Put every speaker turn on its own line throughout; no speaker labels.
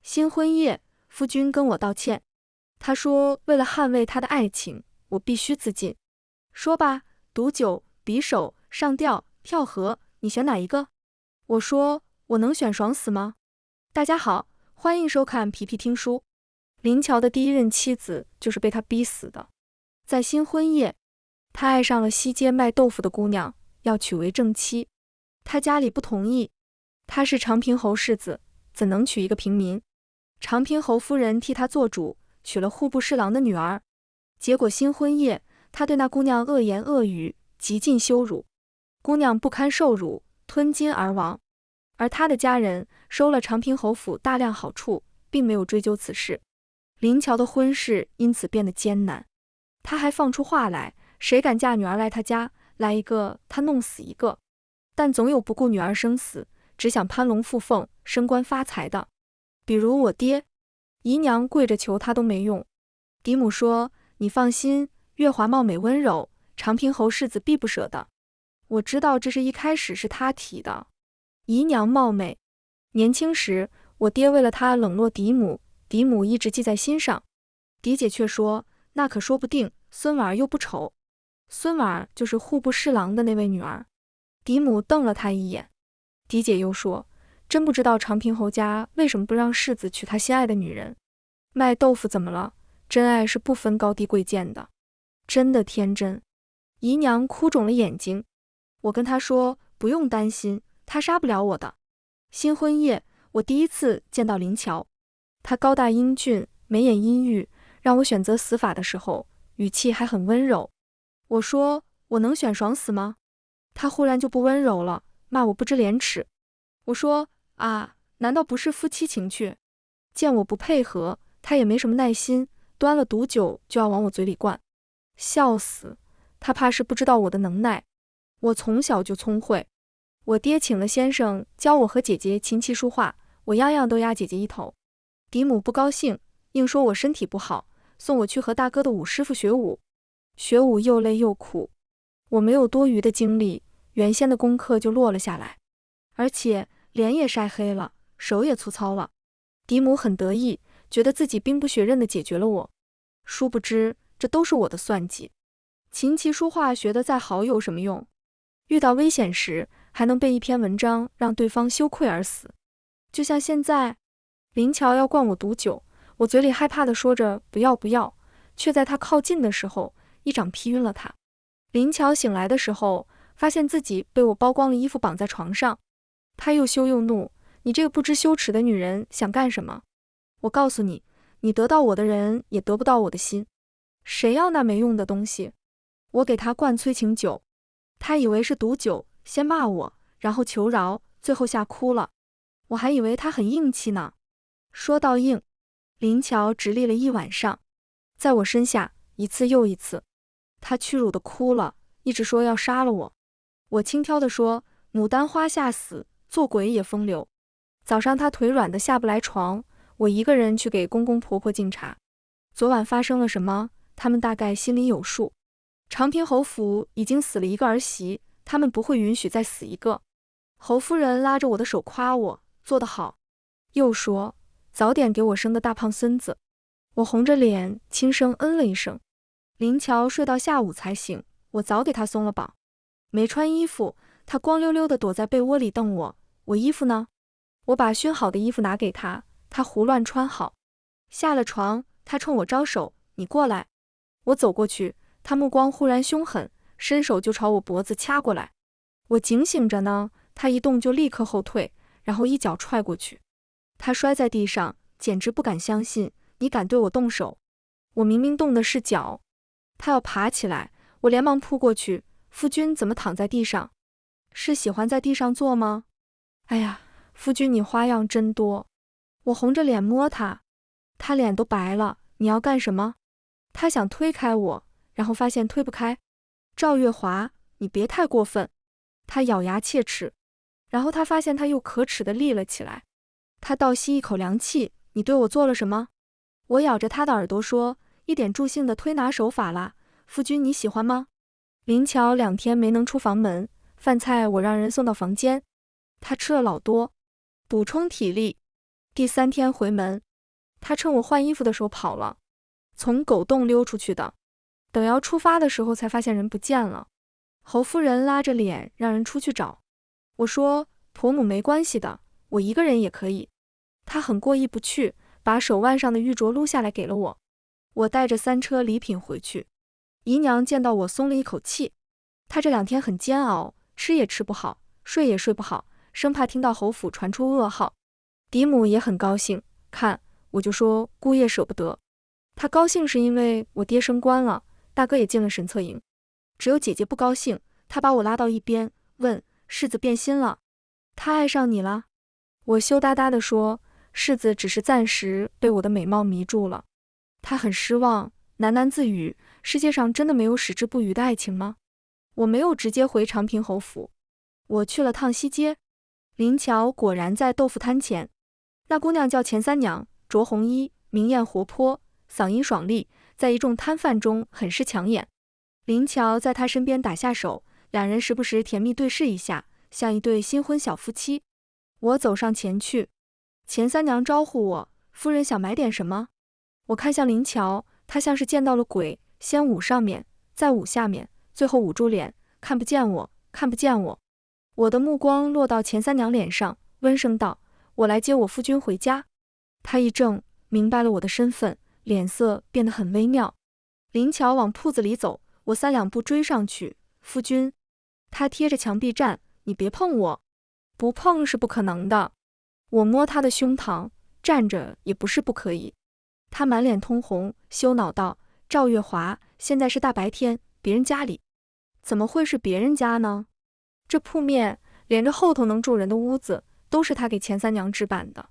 新婚夜，夫君跟我道歉。他说为了捍卫他的爱情，我必须自尽。说吧，毒酒、匕首、上吊、跳河，你选哪一个？我说我能选爽死吗？大家好，欢迎收看皮皮听书。林乔的第一任妻子就是被他逼死的。在新婚夜，他爱上了西街卖豆腐的姑娘，要娶为正妻。他家里不同意，他是长平侯世子，怎能娶一个平民？长平侯夫人替他做主，娶了户部侍郎的女儿。结果新婚夜，他对那姑娘恶言恶语，极尽羞辱。姑娘不堪受辱，吞金而亡。而他的家人收了长平侯府大量好处，并没有追究此事。林乔的婚事因此变得艰难。他还放出话来，谁敢嫁女儿来他家，来一个他弄死一个。但总有不顾女儿生死，只想攀龙附凤、升官发财的。比如我爹，姨娘跪着求他都没用。嫡母说：“你放心，月华貌美温柔，长平侯世子必不舍得。”我知道这是一开始是他提的。姨娘貌美，年轻时我爹为了她冷落嫡母，嫡母一直记在心上。嫡姐却说：“那可说不定，孙婉儿又不丑。”孙婉儿就是户部侍郎的那位女儿。嫡母瞪了他一眼。嫡姐又说：“真不知道长平侯家为什么不让世子娶他心爱的女人。卖豆腐怎么了？真爱是不分高低贵贱的。”真的天真。姨娘哭肿了眼睛。我跟她说：“不用担心，他杀不了我的。”新婚夜，我第一次见到林乔。他高大英俊，眉眼阴郁，让我选择死法的时候，语气还很温柔。我说：“我能选爽死吗？”他忽然就不温柔了，骂我不知廉耻。我说：“啊，难道不是夫妻情趣？”见我不配合，他也没什么耐心，端了毒酒就要往我嘴里灌。笑死，他怕是不知道我的能耐。我从小就聪慧。我爹请了先生教我和姐姐琴棋书画，我样样都压姐姐一头。嫡母不高兴，硬说我身体不好，送我去和大哥的武师傅学武。学武又累又苦，我没有多余的精力，原先的功课就落了下来，而且脸也晒黑了，手也粗糙了。嫡母很得意，觉得自己兵不血刃地解决了我。殊不知，这都是我的算计。琴棋书画学得再好有什么用？遇到危险时，还能背一篇文章让对方羞愧而死。就像现在，林乔要灌我毒酒，我嘴里害怕地说着不要不要，却在他靠近的时候一掌劈晕了他。林乔醒来的时候，发现自己被我剥光了衣服绑在床上。他又羞又怒：“你这个不知羞耻的女人想干什么？我告诉你，你得到我的人也得不到我的心。谁要那没用的东西？”我给他灌催情酒，他以为是毒酒，先骂我，然后求饶，最后吓哭了。我还以为他很硬气呢。说到硬，林乔直立了一晚上，在我身下一次又一次。他屈辱地哭了，一直说要杀了我。我轻佻地说：“牡丹花下死，做鬼也风流。”早上他腿软得下不来床，我一个人去给公公婆婆敬茶。昨晚发生了什么，他们大概心里有数。长平侯府已经死了一个儿媳，他们不会允许再死一个。侯夫人拉着我的手夸我做得好，又说早点给我生个大胖孙子。我红着脸轻声嗯了一声。林乔睡到下午才醒，我早给他松了绑。没穿衣服，他光溜溜地躲在被窝里瞪我：“我衣服呢？”我把熏好的衣服拿给他，他胡乱穿好。下了床，他冲我招手：“你过来。”我走过去，他目光忽然凶狠，伸手就朝我脖子掐过来。我警醒着呢，他一动就立刻后退，然后一脚踹过去。他摔在地上，简直不敢相信：“你敢对我动手？”我明明动的是脚。他要爬起来，我连忙扑过去：“夫君怎么躺在地上？是喜欢在地上坐吗？”“哎呀，夫君你花样真多。”我红着脸摸他，他脸都白了。“你要干什么？”他想推开我，然后发现推不开。“赵月华，你别太过分。”他咬牙切齿，然后他发现他又可耻地立了起来。他倒吸一口凉气：“你对我做了什么？”我咬着他的耳朵说：“一点助兴的推拿手法啦，夫君你喜欢吗？”林乔2天没能出房门，饭菜我让人送到房间，他吃了老多，补充体力。第3天回门，他趁我换衣服的时候跑了，从狗洞溜出去的。等要出发的时候才发现人不见了。侯夫人拉着脸让人出去找。我说婆母没关系的，我一个人也可以。她很过意不去，把手腕上的玉镯撸下来给了我。我带着3车礼品回去。姨娘见到我松了一口气。她这2天很煎熬，吃也吃不好，睡也睡不好，生怕听到侯府传出噩耗。嫡母也很高兴，看我就说姑爷舍不得。她高兴是因为我爹升官了，大哥也进了神策营。只有姐姐不高兴，她把我拉到一边，问世子变心了，他爱上你了？我羞答答地说，世子只是暂时被我的美貌迷住了。她很失望，喃喃自语，世界上真的没有矢志不渝的爱情吗？我没有直接回长平侯府，我去了趟西街。林巧果然在豆腐摊前，那姑娘叫钱三娘，着红衣，明艳活泼，嗓音爽利，在一众摊贩中很是抢眼。林巧在她身边打下手，两人时不时甜蜜对视一下，像一对新婚小夫妻。我走上前去，钱三娘招呼我，夫人想买点什么？我看向林巧，她像是见到了鬼，先捂上面，再捂下面，最后捂住脸，看不见我，看不见我。我的目光落到钱三娘脸上，温声道，我来接我夫君回家。她一怔，明白了我的身份，脸色变得很微妙。林巧往铺子里走，我3两步追上去，夫君。她贴着墙壁站，你别碰我。不碰是不可能的。我摸她的胸膛，站着也不是不可以。她满脸通红，羞恼道，赵月华，现在是大白天，别人家里。怎么会是别人家呢？这铺面连着后头能住人的屋子，都是他给钱三娘置办的。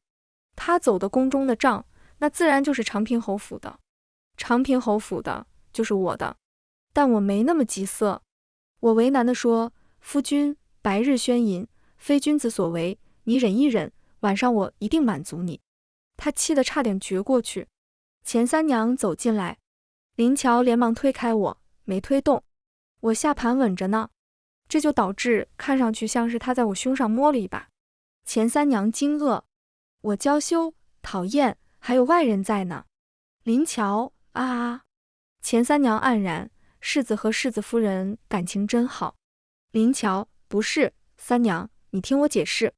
他走的宫中的账，那自然就是长平侯府的。长平侯府的就是我的。但我没那么急色。我为难地说，夫君，白日宣淫，非君子所为，你忍一忍，晚上我一定满足你。他气得差点绝过去。钱三娘走进来，林巧连忙推开我，没推动。我下盘稳着呢，这就导致看上去像是他在我胸上摸了一把。钱三娘惊愕，我娇羞，讨厌，还有外人在呢。林巧啊！钱三娘黯然，世子和世子夫人感情真好。林巧，不是，三娘，你听我解释。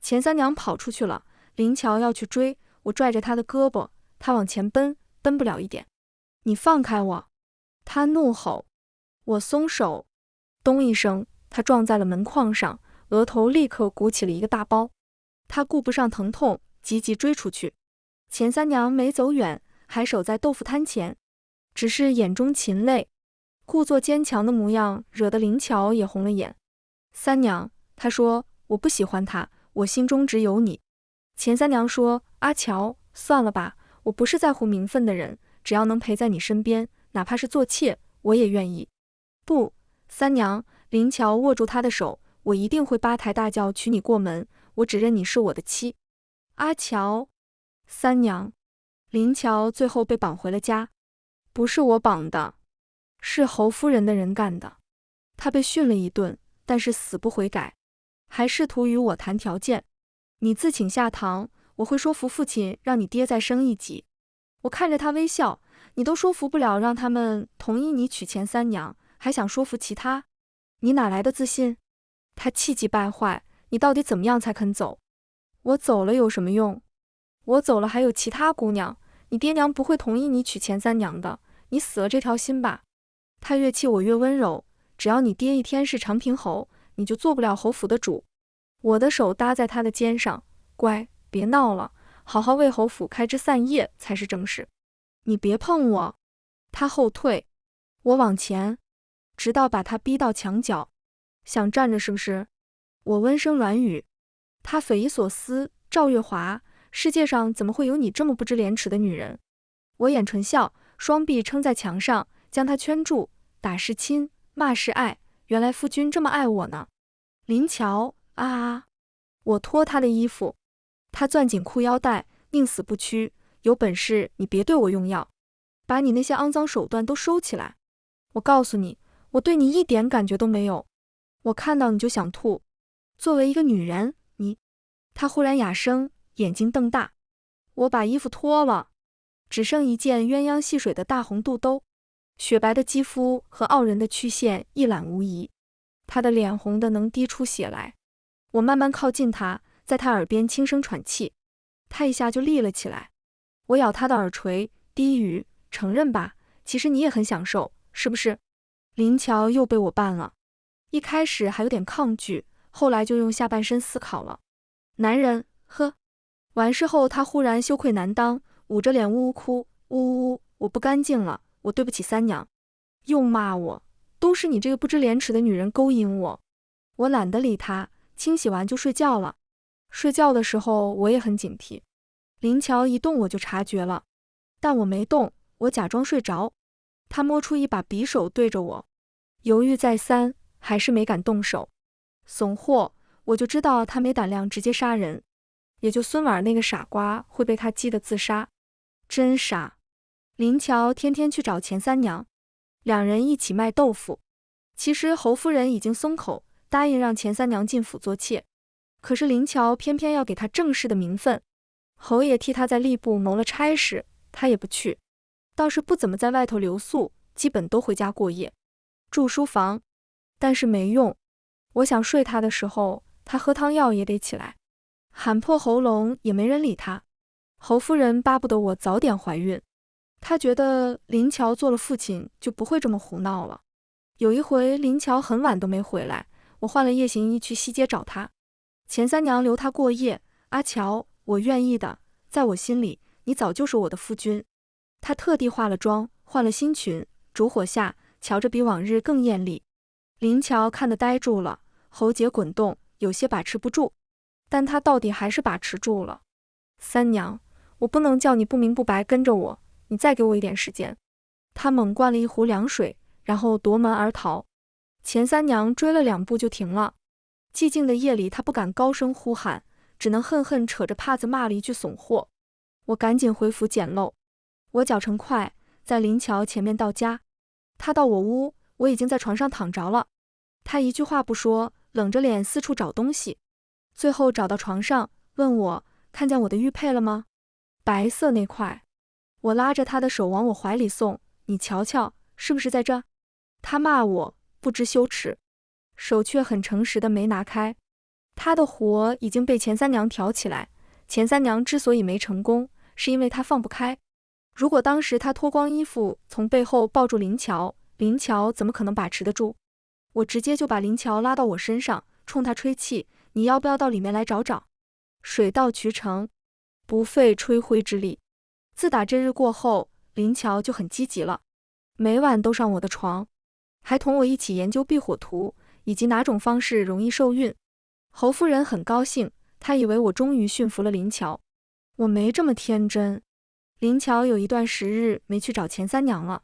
钱三娘跑出去了，林巧要去追，我拽着她的胳膊，她往前奔，奔不了一点。你放开我！她怒吼。我松手，咚一声，她撞在了门框上，额头立刻鼓起了一个大包。她顾不上疼痛，急急追出去。钱三娘没走远，还守在豆腐摊前，只是眼中噙泪，故作坚强的模样，惹得林巧也红了眼。三娘，她说，我不喜欢他，我心中只有你。钱三娘说，阿乔，算了吧，我不是在乎名分的人，只要能陪在你身边，哪怕是做妾，我也愿意。不，三娘，林巧握住她的手，我一定会八抬大轿娶你过门，我只认你是我的妻。阿乔，三娘，林巧最后被绑回了家。不是我绑的，是侯夫人的人干的。她被训了一顿，但是死不悔改，还试图与我谈条件。你自请下堂，我会说服父亲让你爹再升一级。我看着他微笑，你都说服不了让他们同意你娶钱三娘，还想说服其他？你哪来的自信？他气急败坏，你到底怎么样才肯走？我走了有什么用？我走了还有其他姑娘，你爹娘不会同意你娶钱三娘的，你死了这条心吧。他越气我越温柔，只要你爹一天是长平侯，你就做不了侯府的主。我的手搭在他的肩上，乖，别闹了，好好为侯府开枝散叶才是正事。你别碰我。他后退，我往前，直到把他逼到墙角。想站着是不是？我温声软语。他匪夷所思，赵月华，世界上怎么会有你这么不知廉耻的女人？我眼唇笑，双臂撑在墙上，将他圈住，打是亲，骂是爱，原来夫君这么爱我呢。林巧啊！我脱他的衣服，他攥紧裤腰带，宁死不屈，有本事你别对我用药，把你那些肮脏手段都收起来。我告诉你，我对你一点感觉都没有，我看到你就想吐。作为一个女人，你……他忽然哑声，眼睛瞪大。我把衣服脱了，只剩一件鸳鸯戏水的大红肚兜，雪白的肌肤和傲人的曲线一览无遗。他的脸红得能滴出血来。我慢慢靠近他，在他耳边轻声喘气，他一下就立了起来。我咬他的耳垂，低语：承认吧，其实你也很享受，是不是？林乔又被我办了，一开始还有点抗拒，后来就用下半身思考了。男人，呵。完事后他忽然羞愧难当，捂着脸呜呜哭，呜呜，我不干净了，我对不起三娘。又骂我，都是你这个不知廉耻的女人勾引我。我懒得理他，清洗完就睡觉了。睡觉的时候我也很警惕，林乔一动我就察觉了，但我没动，我假装睡着。他摸出一把匕首对着我，犹豫再三，还是没敢动手。怂货，我就知道他没胆量直接杀人，也就孙婉那个傻瓜会被他激得自杀。真傻。林乔天天去找钱三娘，两人一起卖豆腐。其实侯夫人已经松口，答应让钱三娘进府做妾，可是林乔偏偏要给她正式的名分。侯爷替他在吏部谋了差事，他也不去，倒是不怎么在外头留宿，基本都回家过夜，住书房。但是没用，我想睡他的时候，他喝汤药也得起来，喊破喉咙也没人理他。侯夫人巴不得我早点怀孕，她觉得林乔做了父亲就不会这么胡闹了。有一回林乔很晚都没回来，我换了夜行衣去西街找他，钱三娘留他过夜。阿乔，我愿意的，在我心里你早就是我的夫君。他特地化了妆，换了新裙，烛火下瞧着比往日更艳丽。林乔看得呆住了，喉结滚动，有些把持不住，但他到底还是把持住了。三娘，我不能叫你不明不白跟着我，你再给我一点时间。他猛灌了一壶凉水，然后夺门而逃。钱三娘追了2步就停了。寂静的夜里，他不敢高声呼喊，只能恨恨扯着帕子骂了一句怂货。我赶紧回府捡漏。我脚程快，在林乔前面到家。他到我屋，我已经在床上躺着了。他一句话不说，冷着脸四处找东西，最后找到床上，问我看见我的玉佩了吗？白色那块。我拉着他的手往我怀里送，你瞧瞧，是不是在这？他骂我不知羞耻，手却很诚实的没拿开。他的火已经被钱三娘挑起来，钱三娘之所以没成功，是因为他放不开。如果当时他脱光衣服从背后抱住林乔，林乔怎么可能把持得住？我直接就把林乔拉到我身上，冲他吹气，你要不要到里面来找找？水到渠成，不费吹灰之力。自打这日过后，林乔就很积极了，每晚都上我的床，还同我一起研究避火图，以及哪种方式容易受孕。侯夫人很高兴，她以为我终于驯服了林乔。我没这么天真。林乔有一段时日没去找钱三娘了，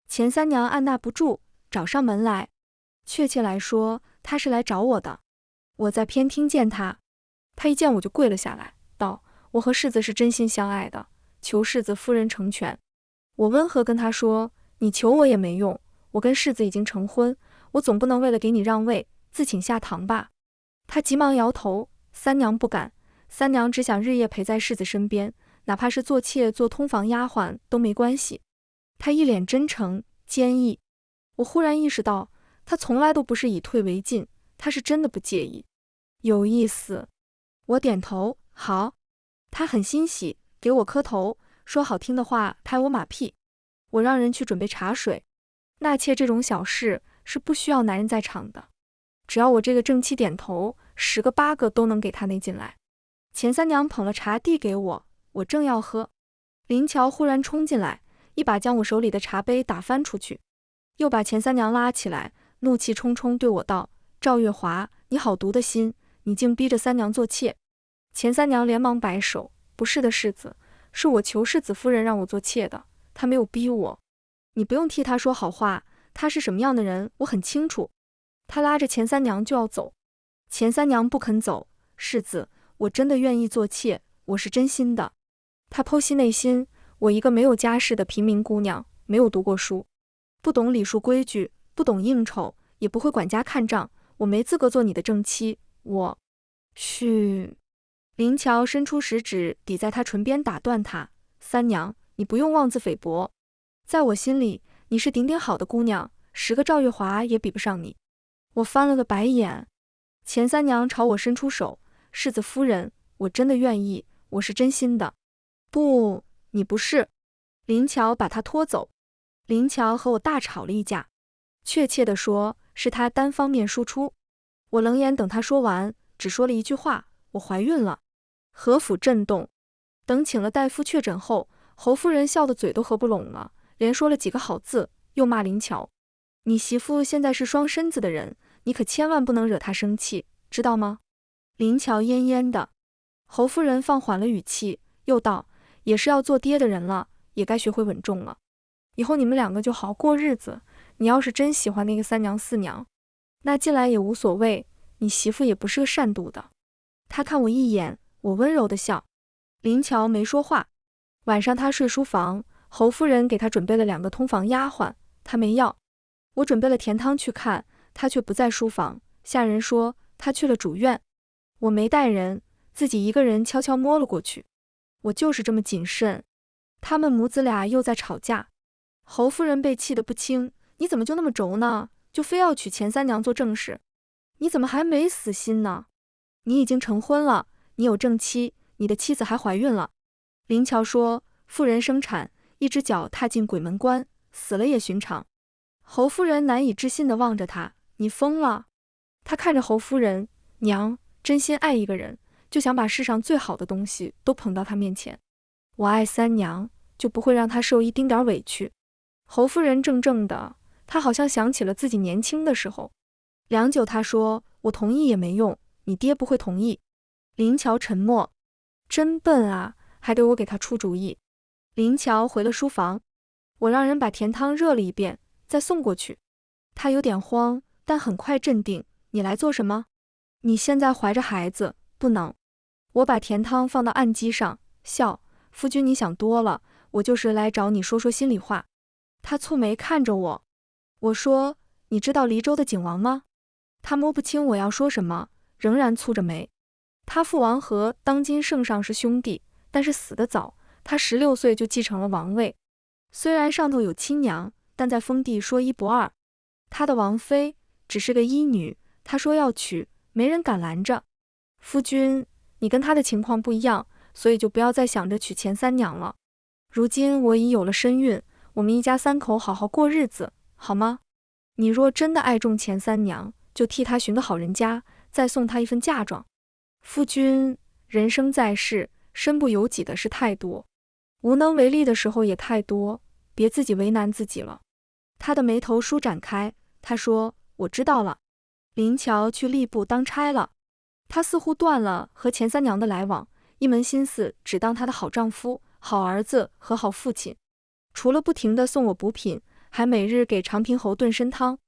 钱三娘按捺不住，找上门来。确切来说，她是来找我的。我在偏厅见她，她一见我就跪了下来，道：我和世子是真心相爱的，求世子夫人成全。我温和跟她说，你求我也没用，我跟世子已经成婚，我总不能为了给你让位，自请下堂吧。她急忙摇头，三娘不敢，三娘只想日夜陪在世子身边，哪怕是做妾做通房丫鬟都没关系。她一脸真诚坚毅。我忽然意识到，她从来都不是以退为进，她是真的不介意。有意思。我点头，好。她很欣喜，给我磕头，说好听的话，拍我马屁。我让人去准备茶水。纳妾这种小事是不需要男人在场的，只要我这个正妻点头，10个8个都能给她那进来。钱三娘捧了茶递给我，我正要喝，林乔忽然冲进来，一把将我手里的茶杯打翻出去，又把钱三娘拉起来，怒气冲冲对我道：赵月华，你好毒的心，你竟逼着三娘做妾。钱三娘连忙摆手，不是的世子，是我求世子夫人让我做妾的，她没有逼我。你不用替她说好话，她是什么样的人我很清楚。她拉着钱三娘就要走，钱三娘不肯走，世子，我真的愿意做妾，我是真心的。她剖析内心，我一个没有家世的平民姑娘，没有读过书，不懂礼数规矩，不懂应酬，也不会管家看账，我没资格做你的正妻。嘘。林乔伸出食指抵在他唇边打断他，三娘，你不用妄自菲薄，在我心里你是顶顶好的姑娘，10个赵月华也比不上你。我翻了个白眼。钱三娘朝我伸出手，世子夫人，我真的愿意，我是真心的。不，你不是。林乔把他拖走。林乔和我大吵了一架，确切地说是他单方面输出。我冷眼等他说完，只说了一句话，我怀孕了。何府震动。等请了大夫确诊后，侯夫人笑得嘴都合不拢了，连说了几个好字，又骂林乔，你媳妇现在是双身子的人，你可千万不能惹她生气，知道吗？林乔奄奄的。侯夫人放缓了语气，又道，也是要做爹的人了，也该学会稳重了。以后你们2个就好好过日子，你要是真喜欢那个3娘4娘，那进来也无所谓，你媳妇也不是个善妒的。他看我一眼，我温柔的笑。林乔没说话。晚上他睡书房，侯夫人给他准备了2个通房丫鬟，他没要。我准备了甜汤去看，他却不在书房，下人说他去了主院。我没带人，自己一个人悄悄摸了过去。我就是这么谨慎。他们母子俩又在吵架。侯夫人被气得不轻，你怎么就那么轴呢？就非要娶钱三娘做正室？你怎么还没死心呢？你已经成婚了，你有正妻，你的妻子还怀孕了。林乔说，妇人生产，一只脚踏进鬼门关，死了也寻常。侯夫人难以置信地望着他，你疯了？他看着侯夫人，娘，真心爱一个人，就想把世上最好的东西都捧到他面前。我爱三娘，就不会让他受一丁点委屈。侯夫人怔怔的，她好像想起了自己年轻的时候。良久，她说，我同意也没用，你爹不会同意。林乔沉默，真笨啊，还得我给他出主意。林乔回了书房，我让人把甜汤热了一遍，再送过去。他有点慌，但很快镇定。你来做什么？你现在怀着孩子，不能。我把甜汤放到案几上，笑，夫君你想多了，我就是来找你说说心里话。他蹙眉看着我，我说，你知道黎州的景王吗？他摸不清我要说什么，仍然蹙着眉。他父王和当今圣上是兄弟，但是死得早，他16岁就继承了王位。虽然上头有亲娘，但在封地说一不二。他的王妃只是个医女，他说要娶，没人敢拦着。夫君，你跟他的情况不一样，所以就不要再想着娶钱三娘了。如今我已有了身孕，我们一家3口好好过日子，好吗？你若真的爱重钱三娘，就替她寻个好人家，再送她一份嫁妆。夫君，人生在世，身不由己的事太多，无能为力的时候也太多，别自己为难自己了。他的眉头舒展开，他说，我知道了。林乔去吏部当差了，他似乎断了和钱三娘的来往，一门心思只当他的好丈夫、好儿子和好父亲。除了不停地送我补品，还每日给长平侯炖参汤。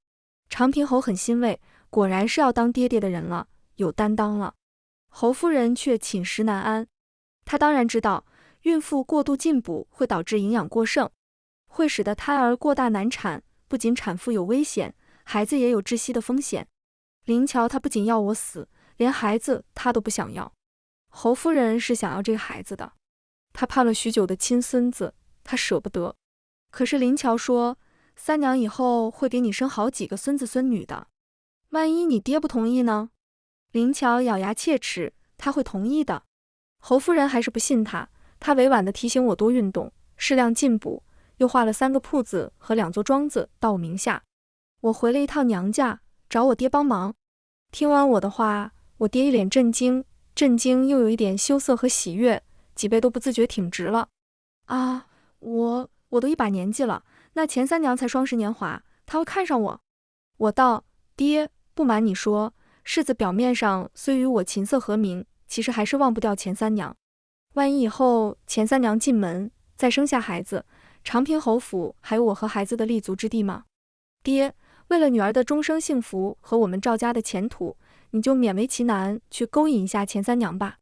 长平侯很欣慰，果然是要当爹爹的人了，有担当了。侯夫人却寝食难安。她当然知道，孕妇过度进补会导致营养过剩，会使得胎儿过大难产，不仅产妇有危险，孩子也有窒息的风险。林乔他不仅要我死，连孩子他都不想要。侯夫人是想要这个孩子的，她盼了许久的亲孙子，她舍不得。可是林乔说，三娘以后会给你生好几个孙子孙女的，万一你爹不同意呢？林乔咬牙切齿，他会同意的。侯夫人还是不信他，她委婉地提醒我多运动，适量进补，又画了3个铺子和2座庄子到我名下。我回了一趟娘家，找我爹帮忙。听完我的话，我爹一脸震惊，震惊又有一点羞涩和喜悦，脊背都不自觉挺直了。啊，我都一把年纪了，那钱三娘才20年华，她会看上我？我道，爹，不瞒你说，世子表面上虽与我琴瑟和鸣，其实还是忘不掉钱三娘。万一以后钱三娘进门，再生下孩子，长平侯府还有我和孩子的立足之地吗？爹，为了女儿的终生幸福和我们赵家的前途，你就勉为其难去勾引一下钱三娘吧。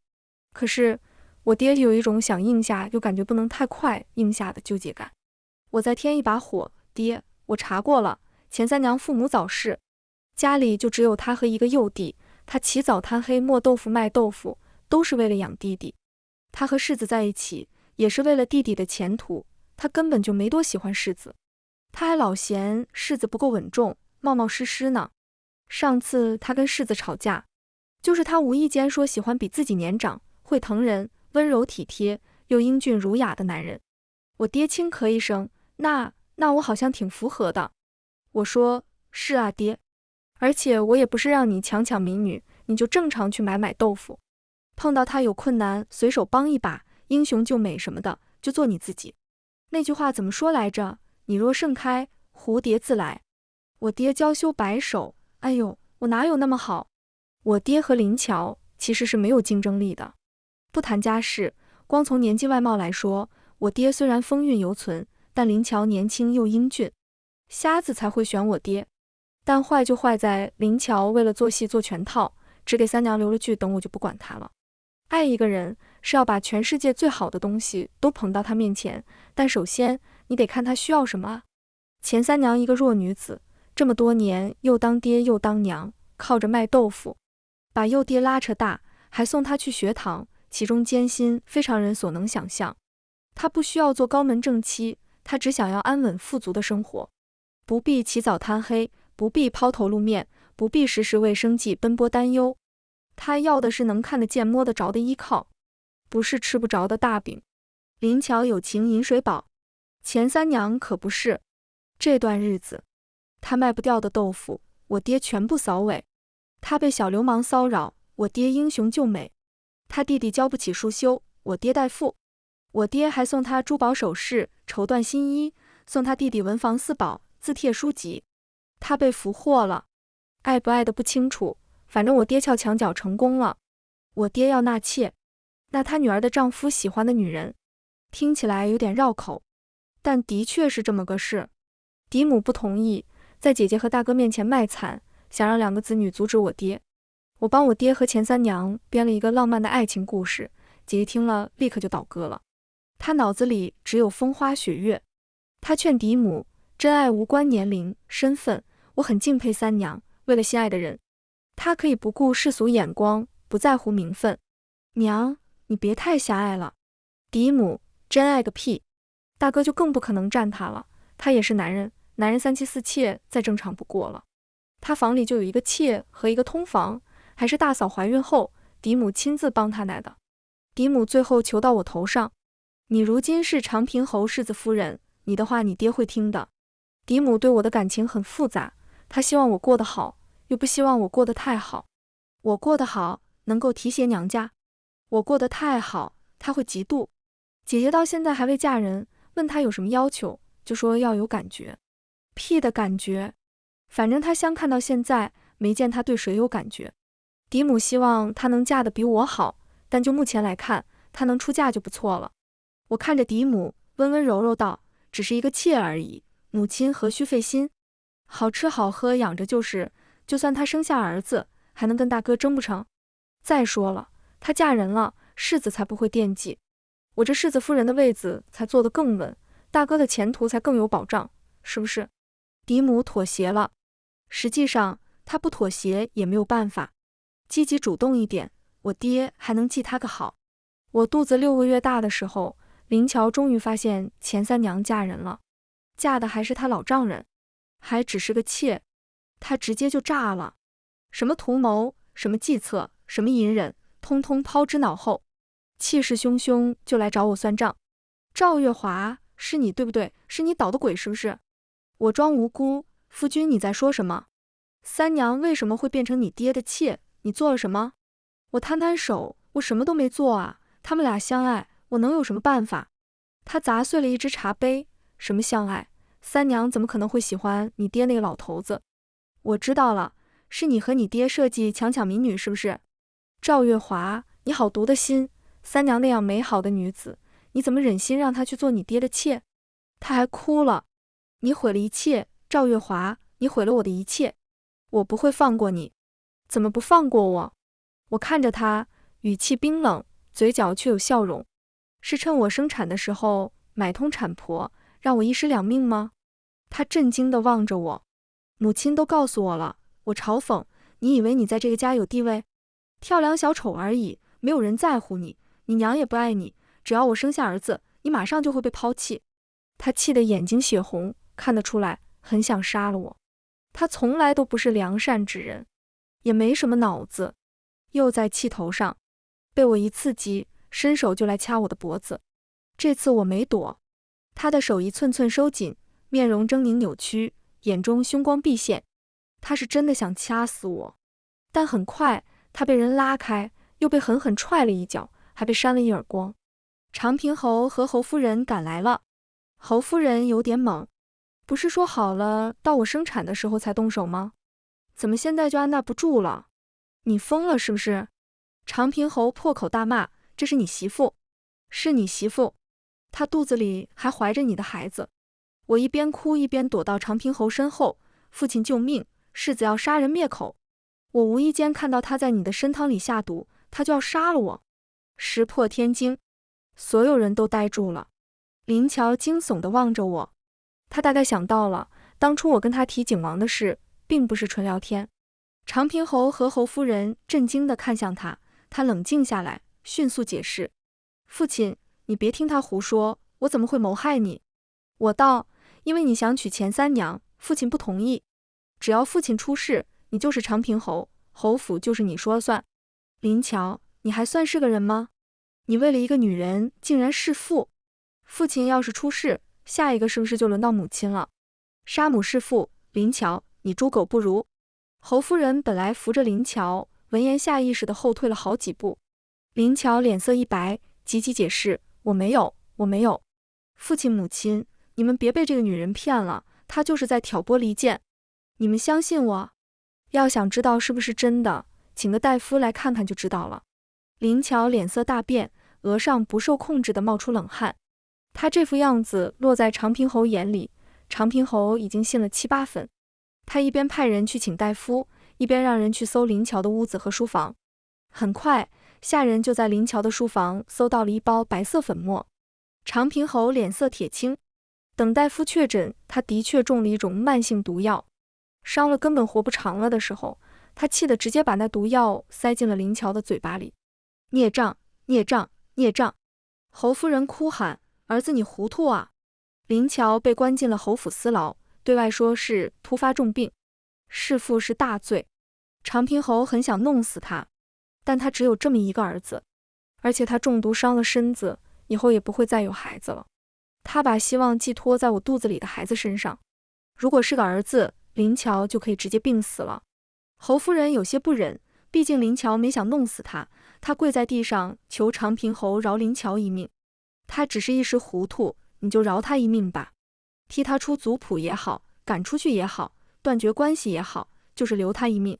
可是我爹有一种想应下又感觉不能太快应下的纠结感。我再添一把火，爹，我查过了，钱三娘父母早逝，家里就只有他和一个幼弟，他起早贪黑磨豆腐卖豆腐，都是为了养弟弟。他和世子在一起，也是为了弟弟的前途，他根本就没多喜欢世子。他还老嫌世子不够稳重，冒冒失失呢。上次他跟世子吵架，就是他无意间说喜欢比自己年长、会疼人、温柔体贴又英俊儒雅的男人。我爹轻咳一声，那我好像挺符合的。我说，是啊爹，而且我也不是让你抢民女，你就正常去买豆腐，碰到他有困难随手帮一把，英雄救美什么的，就做你自己。那句话怎么说来着？你若盛开，蝴蝶自来。我爹娇羞摆手，哎呦，我哪有那么好？我爹和林乔其实是没有竞争力的。不谈家世，光从年纪外貌来说，我爹虽然风韵犹存，但林乔年轻又英俊，瞎子才会选我爹。但坏就坏在林乔为了做戏做全套，只给三娘留了句等我就不管他了。爱一个人是要把全世界最好的东西都捧到他面前，但首先你得看他需要什么啊。钱三娘一个弱女子，这么多年又当爹又当娘，靠着卖豆腐把幼爹拉扯大，还送他去学堂，其中艰辛非常人所能想象。他不需要做高门正妻，他只想要安稳富足的生活，不必起早贪黑，不必抛头露面，不必时时为生计奔波担忧。他要的是能看得见摸得着的依靠，不是吃不着的大饼。林乔有情饮水饱，钱三娘可不是。这段日子他卖不掉的豆腐，我爹全部扫尾。他被小流氓骚扰，我爹英雄救美。他弟弟交不起书修，我爹代付。我爹还送他珠宝首饰、绸缎新衣，送他弟弟文房四宝、字帖书籍。他被俘获了，爱不爱的不清楚，反正我爹撬墙角成功了。我爹要纳妾，那他女儿的丈夫喜欢的女人，听起来有点绕口，但的确是这么个事。嫡母不同意，在姐姐和大哥面前卖惨，想让两个子女阻止我爹。我帮我爹和钱三娘编了一个浪漫的爱情故事，姐姐听了立刻就倒戈了。她脑子里只有风花雪月。她劝嫡母，真爱无关年龄、身份，我很敬佩三娘，为了心爱的人，她可以不顾世俗眼光，不在乎名分。娘，你别太狭隘了。嫡母，真爱个屁！大哥就更不可能占她了，他也是男人，男人三妻四妾再正常不过了。他房里就有一个妾和一个通房，还是大嫂怀孕后嫡母亲自帮他来的。嫡母最后求到我头上，你如今是长平侯世子夫人，你的话你爹会听的。嫡母对我的感情很复杂，她希望我过得好，又不希望我过得太好。我过得好能够提携娘家，我过得太好她会嫉妒。姐姐到现在还未嫁人，问她有什么要求，就说要有感觉。屁的感觉，反正她相看到现在没见她对谁有感觉。嫡母希望她能嫁得比我好，但就目前来看，她能出嫁就不错了。我看着嫡母，温温柔柔道，只是一个妾而已，母亲何须费心？好吃好喝养着就是，就算她生下儿子，还能跟大哥争不成？再说了，她嫁人了，世子才不会惦记。我这世子夫人的位子才坐得更稳，大哥的前途才更有保障，是不是？嫡母妥协了，实际上她不妥协也没有办法。积极主动一点，我爹还能记她个好。我肚子6个月大的时候，林乔终于发现钱三娘嫁人了，嫁的还是她老丈人，还只是个妾，她直接就炸了。什么图谋，什么计策，什么隐忍，通通抛之脑后，气势汹汹就来找我算账。赵月华，是你对不对？是你捣的鬼是不是？我装无辜，夫君你在说什么？三娘为什么会变成你爹的妾？你做了什么？我摊摊手，我什么都没做啊，他们俩相爱，我能有什么办法？他砸碎了一只茶杯，什么相爱？三娘怎么可能会喜欢你爹那个老头子？我知道了，是你和你爹设计抢民女是不是？赵月华，你好毒的心，三娘那样美好的女子，你怎么忍心让她去做你爹的妾？她还哭了。你毁了一切，赵月华，你毁了我的一切，我不会放过你。怎么不放过我？我看着他，语气冰冷，嘴角却有笑容。是趁我生产的时候买通产婆，让我一尸两命吗？他震惊地望着我。母亲都告诉我了。我嘲讽，你以为你在这个家有地位？跳梁小丑而已，没有人在乎你，你娘也不爱你，只要我生下儿子，你马上就会被抛弃。他气得眼睛血红，看得出来很想杀了我。他从来都不是良善之人，也没什么脑子，又在气头上，被我一刺激，伸手就来掐我的脖子。这次我没躲，他的手一寸寸收紧，面容狰狞扭曲，眼中凶光毕现。他是真的想掐死我，但很快他被人拉开，又被狠狠踹了一脚，还被扇了一耳光。长平侯和侯夫人赶来了。侯夫人有点懵，不是说好了到我生产的时候才动手吗？怎么现在就按捺不住了？你疯了是不是？长平侯破口大骂，这是你媳妇，是你媳妇，她肚子里还怀着你的孩子。我一边哭一边躲到长平侯身后，父亲救命，世子要杀人灭口。我无意间看到他在你的参汤里下毒，他就要杀了我。石破天惊，所有人都呆住了。林乔惊悚地望着我，他大概想到了，当初我跟他提景王的事，并不是纯聊天。长平侯和侯夫人震惊地看向他，他冷静下来，迅速解释：父亲，你别听他胡说，我怎么会谋害你？我道，因为你想娶钱三娘，父亲不同意。只要父亲出事，你就是长平侯，侯府就是你说了算。林乔，你还算是个人吗？你为了一个女人竟然弑父！父亲要是出事，下一个是不是就轮到母亲了？杀母弑父，林乔，你猪狗不如！侯夫人本来扶着林乔，闻言下意识地后退了好几步。林乔脸色一白，急急解释：我没有，我没有。父亲母亲，你们别被这个女人骗了，她就是在挑拨离间。你们相信我？要想知道是不是真的，请个大夫来看看就知道了。林乔脸色大变，额上不受控制地冒出冷汗。他这副样子落在长平侯眼里，长平侯已经信了7、8分。他一边派人去请大夫，一边让人去搜林乔的屋子和书房。很快，下人就在林乔的书房搜到了一包白色粉末。长平侯脸色铁青，等大夫确诊他的确中了一种慢性毒药，烧了根本活不长了的时候，他气得直接把那毒药塞进了林乔的嘴巴里。孽障，孽障，孽障！侯夫人哭喊：儿子你糊涂啊！林乔被关进了侯府私牢，对外说是突发重病，弑父是大罪。长平侯很想弄死他，但他只有这么一个儿子，而且他中毒伤了身子，以后也不会再有孩子了。他把希望寄托在我肚子里的孩子身上，如果是个儿子，林乔就可以直接病死了。侯夫人有些不忍，毕竟林乔没想弄死他，他跪在地上求长平侯饶林乔一命。他只是一时糊涂，你就饶他一命吧，替他出族谱也好，赶出去也好，断绝关系也好，就是留他一命。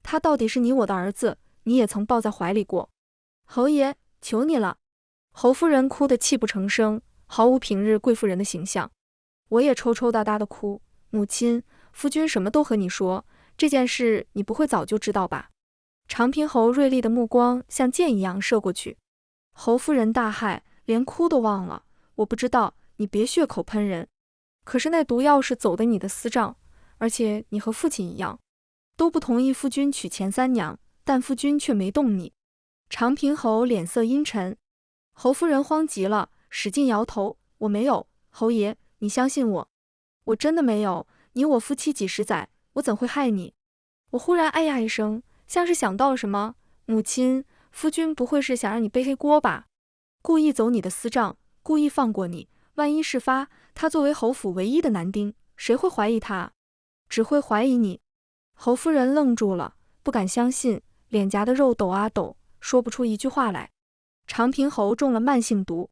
他到底是你我的儿子，你也曾抱在怀里过。侯爷，求你了！侯夫人哭得泣不成声，毫无平日贵妇人的形象。我也抽抽搭搭的哭，母亲，夫君什么都和你说，这件事你不会早就知道吧？长平侯锐利的目光像箭一样射过去。侯夫人大骇，连哭都忘了。我不知道，你别血口喷人。可是那毒药是走的你的私账，而且你和父亲一样，都不同意夫君娶钱三娘，但夫君却没动你。长平侯脸色阴沉。侯夫人慌极了，使劲摇头：我没有，侯爷，你相信我，我真的没有，你我夫妻几十载，我怎会害你？我忽然哎呀一声，像是想到了什么。母亲，夫君不会是想让你背黑锅吧？故意走你的私账，故意放过你，万一事发，他作为侯府唯一的男丁，谁会怀疑他？只会怀疑你。侯夫人愣住了，不敢相信，脸颊的肉抖啊抖，说不出一句话来。长平侯中了慢性毒，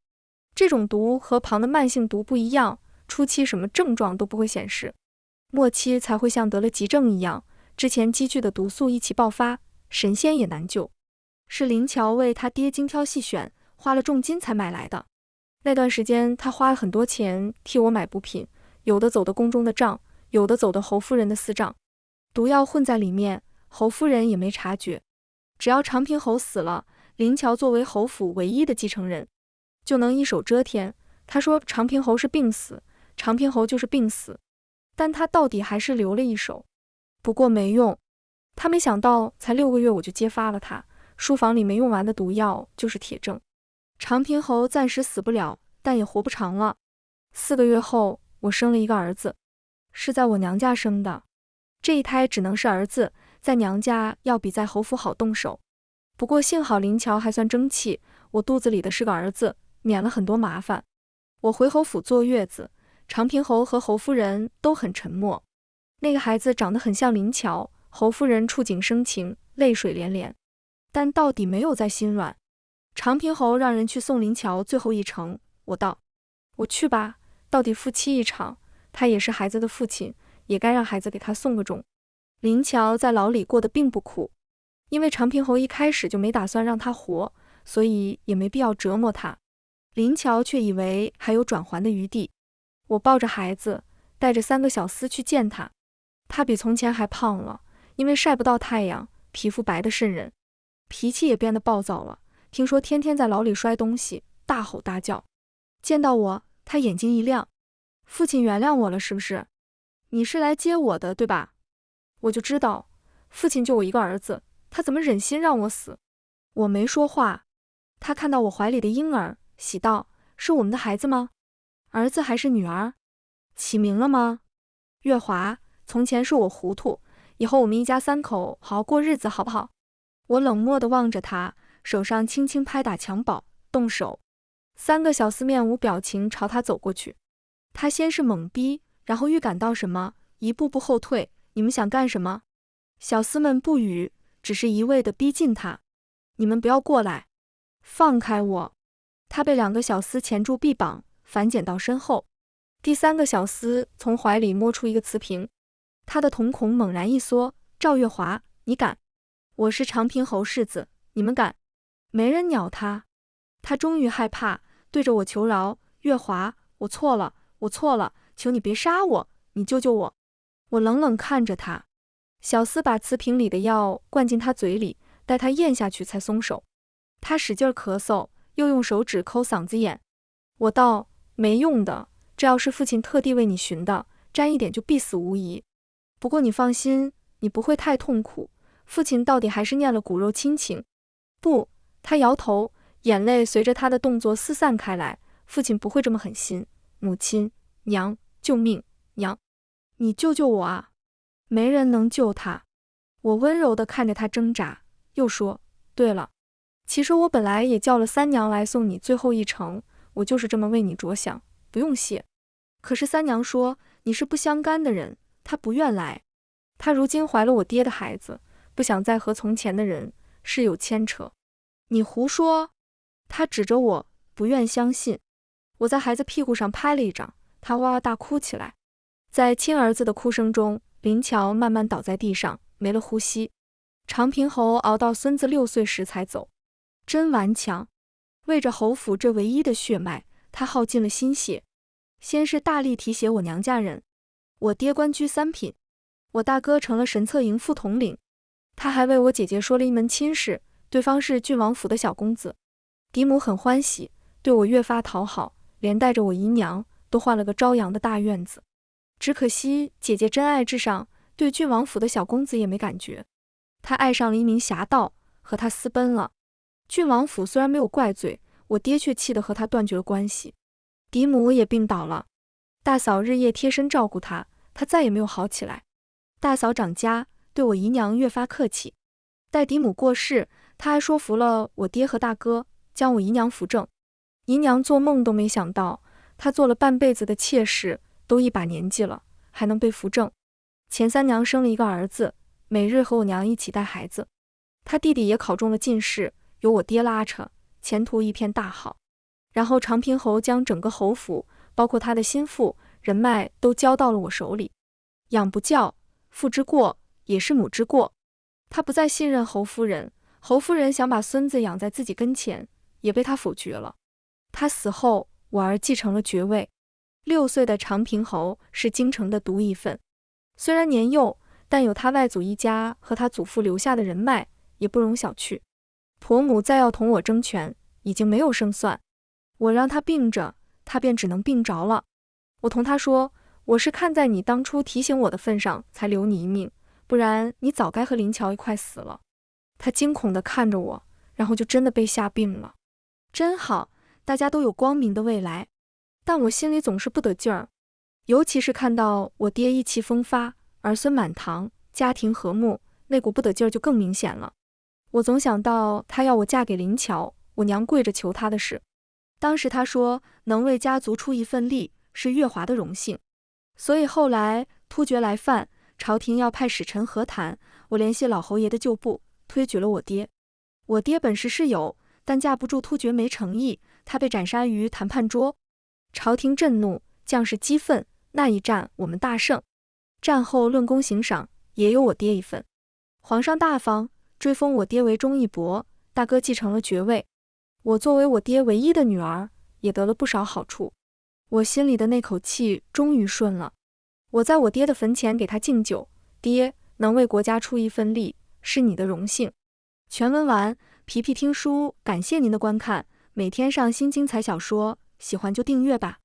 这种毒和旁的慢性毒不一样，初期什么症状都不会显示，末期才会像得了急症一样，之前积聚的毒素一起爆发，神仙也难救。是林乔为他爹精挑细选，花了重金才买来的。那段时间他花了很多钱替我买补品，有的走的宫中的账，有的走的侯夫人的私账，毒药混在里面，侯夫人也没察觉。只要长平侯死了，林乔作为侯府唯一的继承人，就能一手遮天。他说长平侯是病死，长平侯就是病死，但他到底还是留了一手。不过没用，他没想到才6个月我就揭发了他，书房里没用完的毒药就是铁证。长平侯暂时死不了，但也活不长了。4个月后，我生了一个儿子，是在我娘家生的。这一胎只能是儿子，在娘家要比在侯府好动手。不过幸好林乔还算争气，我肚子里的是个儿子，免了很多麻烦。我回侯府坐月子，长平侯和侯夫人都很沉默。那个孩子长得很像林乔，侯夫人触景生情，泪水连连，但到底没有再心软。长平侯让人去送林乔最后一程，我道：我去吧，到底夫妻一场，他也是孩子的父亲，也该让孩子给他送个终。林乔在牢里过得并不苦，因为长平侯一开始就没打算让他活，所以也没必要折磨他。林乔却以为还有转圜的余地。我抱着孩子，带着3个小厮去见他。他比从前还胖了，因为晒不到太阳，皮肤白得渗人，脾气也变得暴躁了。听说天天在牢里摔东西，大吼大叫。见到我，他眼睛一亮：父亲原谅我了是不是？你是来接我的对吧？我就知道，父亲就我一个儿子，他怎么忍心让我死？我没说话。他看到我怀里的婴儿，喜道：是我们的孩子吗？儿子还是女儿？起名了吗？月华，从前是我糊涂，以后我们一家3口好好过日子好不好？我冷漠地望着他，手上轻轻拍打襁褓，动手。3个小厮面无表情朝他走过去。他先是猛逼，然后预感到什么，一步步后退。你们想干什么？小厮们不语，只是一味地逼近他。你们不要过来，放开我！他被2个小厮钳住臂膀，反剪到身后。第3个小厮从怀里摸出一个瓷瓶，他的瞳孔猛然一缩：赵月华，你敢？我是长平侯世子，你们敢？没人鸟他。他终于害怕，对着我求饶：月华，我错了，我错了，求你别杀我，你救救我。我冷冷看着他。小厮把瓷瓶里的药灌进他嘴里，待他咽下去才松手。他使劲咳嗽，又用手指抠嗓子眼。我道：没用的，这药是父亲特地为你寻的，沾一点就必死无疑。不过你放心，你不会太痛苦，父亲到底还是念了骨肉亲情。不，他摇头，眼泪随着他的动作四散开来。父亲不会这么狠心。母亲，娘，救命，娘，你救救我啊！没人能救他。我温柔地看着他挣扎，又说：对了，其实我本来也叫了三娘来送你最后一程，我就是这么为你着想，不用谢。可是三娘说你是不相干的人，她不愿来。她如今怀了我爹的孩子，不想再和从前的人是有牵扯。你胡说！她指着我，不愿相信。我在孩子屁股上拍了一掌，他哇哇大哭起来。在亲儿子的哭声中，林乔慢慢倒在地上，没了呼吸。长平侯熬到孙子6岁时才走，真顽强。为着侯府这唯一的血脉，他耗尽了心血。先是大力提携我娘家人，我爹官居3品，我大哥成了神策营副统领，他还为我姐姐说了一门亲事，对方是郡王府的小公子。嫡母很欢喜，对我越发讨好，连带着我姨娘都换了个朝阳的大院子。只可惜姐姐真爱至上，对郡王府的小公子也没感觉。她爱上了一名侠盗，和他私奔了。郡王府虽然没有怪罪，我爹却气得和他断绝了关系。嫡母也病倒了，大嫂日夜贴身照顾她，她再也没有好起来。大嫂长家，对我姨娘越发客气。待嫡母过世，她还说服了我爹和大哥，将我姨娘扶正。姨娘做梦都没想到，她做了半辈子的妾室，都一把年纪了，还能被扶正。前三娘生了一个儿子，每日和我娘一起带孩子。她弟弟也考中了进士，由我爹拉扯，前途一片大好。然后长平侯将整个侯府，包括他的心腹人脉都交到了我手里。养不教，父之过，也是母之过。他不再信任侯夫人，侯夫人想把孙子养在自己跟前，也被他否决了。他死后，我儿继承了爵位。6岁的长平侯是京城的独一份，虽然年幼，但有他外祖一家和他祖父留下的人脉，也不容小觑。婆母再要同我争权，已经没有胜算。我让他病着，他便只能病着了。我同他说，我是看在你当初提醒我的份上，才留你一命，不然你早该和林乔一块死了。他惊恐地看着我，然后就真的被吓病了。真好，大家都有光明的未来，但我心里总是不得劲儿，尤其是看到我爹意气风发，儿孙满堂，家庭和睦，那股不得劲儿就更明显了。我总想到他要我嫁给林乔，我娘跪着求他的事。当时他说能为家族出一份力是月华的荣幸，所以后来突厥来犯，朝廷要派使臣和谈，我联系老侯爷的旧部，推举了我爹。我爹本事是有，但架不住突厥没诚意，他被斩杀于谈判桌。朝廷震怒，将士激愤，那一战我们大胜。战后论功行赏，也有我爹一份。皇上大方，追封我爹为忠义伯，大哥继承了爵位。我作为我爹唯一的女儿，也得了不少好处。我心里的那口气终于顺了。我在我爹的坟前给他敬酒，爹，能为国家出一份力，是你的荣幸。全文完，皮皮听书，感谢您的观看，每天上新精彩小说，喜欢就订阅吧。